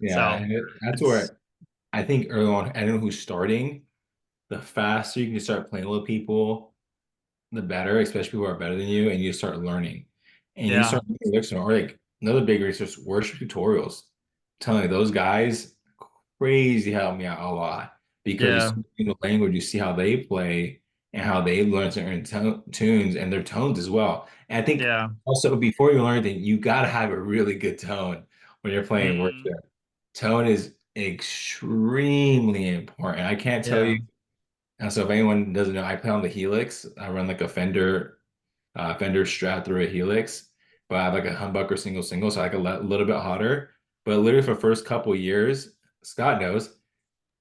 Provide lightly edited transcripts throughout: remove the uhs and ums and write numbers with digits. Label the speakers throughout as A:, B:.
A: Yeah,
B: So
A: and that's
B: it's
A: where I think early on, anyone who's starting, the faster you can start playing with people, the better, especially people who are better than you, and you start learning. And you
B: yeah,
A: start learning lyrics, or like another big resource, worship tutorials. I'm telling you, those guys crazy help me out a lot because you
B: yeah,
A: see the language, you see how they play and how they learn certain tunes and their tones as well. And I think
B: yeah.
A: also before you learn anything, you got to have a really good tone when you're playing worship.
B: Mm,
A: Tone is extremely important. I can't tell
B: yeah,
A: you. And so if anyone doesn't know, I play on the Helix. I run like a Fender Strat through a Helix, but I have like a humbucker single, so I like a little bit hotter. But literally for the first couple years, Scott knows,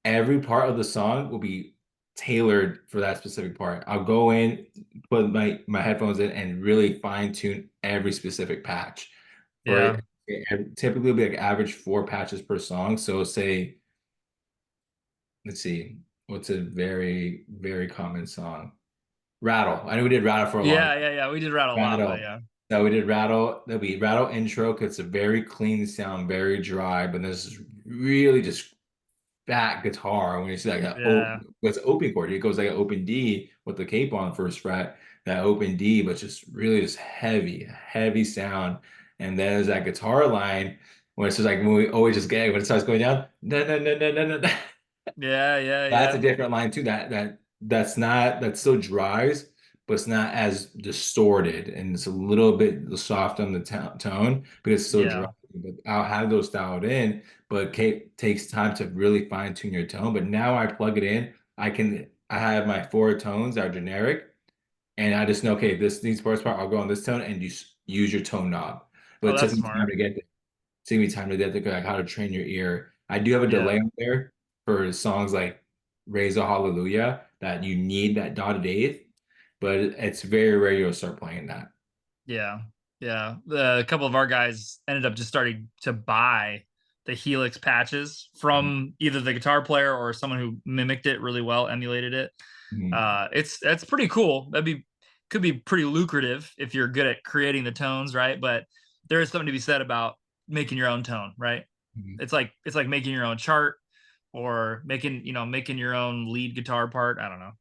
A: every part of the song will be tailored for that specific part. I'll go in, put my headphones in, and really fine tune every specific patch. For
B: yeah,
A: typically it'll be like average 4 patches per song. So say, let's see, what's a very common song? Rattle. I know we did Rattle for a long
B: yeah, yeah, yeah. We did rattle a lot, but
A: Rattle.
B: yeah,
A: So we did Rattle. There'll be Rattle intro because it's a very clean sound, very dry, but this is really just fat guitar. When you see like
B: yeah,
A: what's open chord, it goes like an open D with the cape on first fret, that open D, but just really just heavy sound. And then there's that guitar line when it's just like when we always just get it, when it starts going down, no, no, no, no, no, no.
B: yeah, yeah,
A: That's a
B: yeah,
A: different line too. That's not that still drives, but it's not as distorted and it's a little bit soft on the tone because it's so dry.
B: yeah.
A: But I'll have those dialed in, but Kate takes time to really fine tune your tone. But now I plug it in. I have my 4 tones that are generic, and I just know okay, this needs horsepower. I'll go on this tone and use your tone knob. But
B: Oh,
A: it took
B: that's
A: me time
B: smart.
A: to get Take me time to get the like how to train your ear. I do have a delay
B: Yeah,
A: on there for songs like Raise a Hallelujah that you need that dotted eighth, but it's very rare you'll start playing that.
B: yeah, yeah. A couple of our guys ended up just starting to buy the Helix patches from either the guitar player or someone who mimicked it really well, emulated it.
A: Mhm.
B: It's that's pretty cool. That'd be could be pretty lucrative if you're good at creating the tones, right? But there is something to be said about making your own tone, right?
A: Mhm.
B: It's like making your own chart or making your own lead guitar part. I don't know.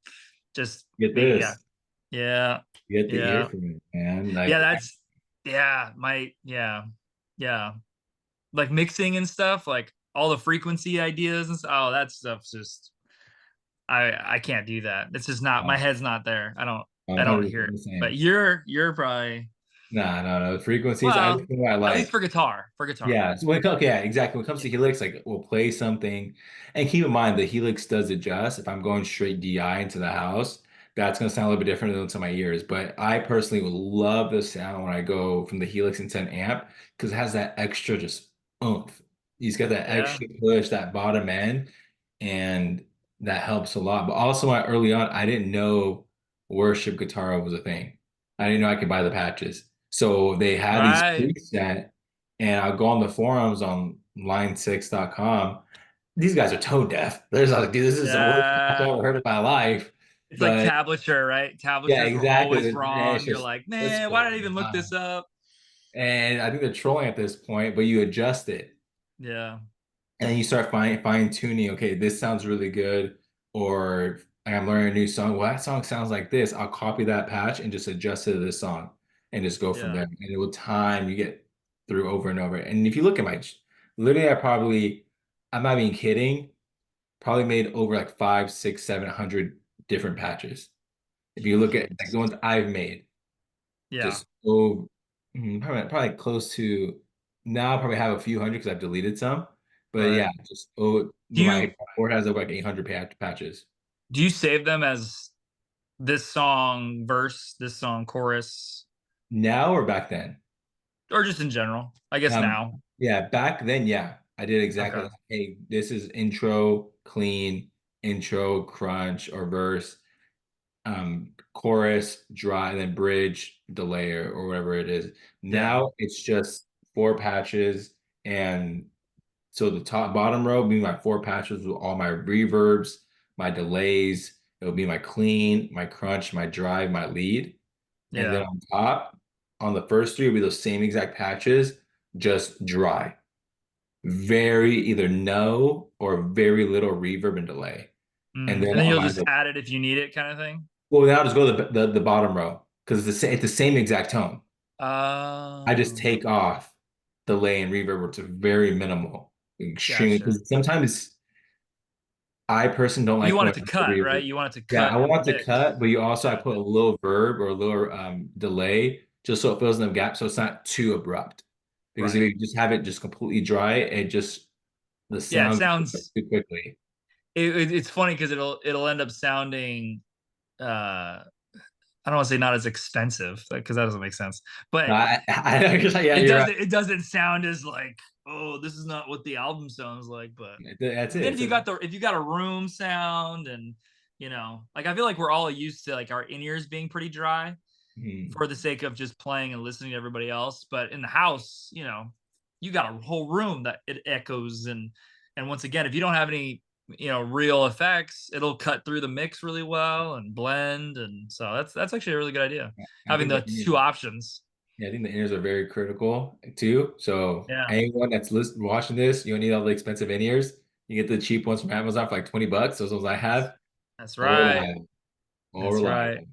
B: Just
A: Get
B: yeah,
A: this,
B: yeah,
A: get the ear
B: yeah,
A: from it, man.
B: yeah.
A: Like,
B: That's yeah. Like mixing and stuff, like all the frequency ideas and stuff. Oh, that stuff's just I can't do that. It's just not my
A: I'm
B: head's not there. I don't hear
A: 100%
B: it.
A: the
B: But
A: same.
B: you're probably
A: Nah, no, no. Frequencies, I
B: well,
A: listen to what I
B: at least
A: like.
B: for guitar. For guitar.
A: Yeah, so when it comes, yeah, exactly. When it comes
B: Yeah.
A: to Helix, like we'll play something, and keep in mind the Helix does adjust. If I'm going straight DI into the house, that's going to sound a little bit different than to my ears. But I personally would love the sound when I go from the Helix into an amp because it has that extra just oomph. He's got that
B: Yeah.
A: extra push, that bottom end, and that helps a lot. But also, early on, I didn't know worship guitar was a thing. I didn't know I could buy the patches. So they had these
B: Right.
A: preset and I'll go on the forums on line6.com. These guys are tone deaf. There's like, dude, this is the worst patch I've
B: Yeah.
A: ever heard in my life.
B: It's like
A: But
B: tablature, right?
A: yeah,
B: Tablatures were
A: exactly.
B: always
A: And it's
B: wrong. You're
A: just
B: like, man, why
A: whisper.
B: did I even look this up?
A: And I think they're trolling at this point, but you adjust it
B: Yeah.
A: and then you start fine tuning. Okay, this sounds really good. Or I'm learning a new song. Well, that song sounds like this. I'll copy that patch and just adjust it to this song and just go from
B: Yeah.
A: there. And it will time you get through over and over. And if you look at literally, I'm not even kidding, probably made over like five, six, 700 different patches. If you look at like
B: Jeez.
A: the ones I've made,
B: Yeah.
A: just oh, probably close to now. I probably have a few hundred because I've deleted some. But
B: Right.
A: yeah, just oh,
B: Do you
A: my board has over like 800 patches
B: do you save them as this song verse, this song chorus,
A: now or back then.
B: or just in general? I guess
A: Um,
B: now.
A: yeah, back then, yeah, I did exactly
B: Okay.
A: like, hey, this is intro, clean, intro, crunch or verse, chorus, dry, and then bridge, delay, or whatever it is.
B: Yeah.
A: Now it's just 4 patches and so the top bottom row being my 4 patches with all my reverbs, my delays. It'll be my clean, my crunch, my drive, my lead. And then
B: Yeah.
A: on top, on the first three will be those same exact patches, just dry. very either no or very little reverb and delay. And then
B: And then
A: on
B: you'll
A: my
B: just add it if you need it, kind of thing.
A: well, now I'll just go to the bottom row because it's the same exact tone. I just
B: Um,
A: take off delay and reverb, which are very minimal, extremely.
B: gotcha.
A: Because sometimes I personally don't
B: You
A: like
B: want
A: when
B: it to
A: the
B: cut, right?
A: reverb.
B: You want it to
A: Yeah, I
B: cut in the
A: want it to
B: mix.
A: cut, but you also I put
B: Gotcha.
A: a little verb or a little delay just so it fills in the gap, so it's not too abrupt. Because if
B: Right.
A: you just have it just completely dry, it just the
B: Yeah, it
A: sound goes
B: sounds
A: too quickly.
B: it's funny because it'll end up sounding I don't want to say not as expensive because that doesn't make sense.
A: No,
B: But
A: yeah, you're right.
B: it doesn't sound as like, oh, this is not what the album sounds like. But
A: That's it.
B: then
A: It's
B: if you got a room sound and like I feel like we're all used to like our in ears being pretty dry
A: hmm.
B: for the sake of just playing and listening to everybody else. But in the house, you got a whole room that it echoes and once again, if you don't have any real effects, it'll cut through the mix really well and blend. And so that's actually a really good idea.
A: I
B: Having
A: think
B: the
A: the
B: two options.
A: yeah, I think the in-ears are very critical too. So
B: Yeah,
A: anyone that's watching this, you don't need all the expensive in-ears. You get the cheap ones from Amazon for like $20. Those ones I have,
B: that's
A: all
B: right.
A: reliable, all
B: That's right.
A: reliable.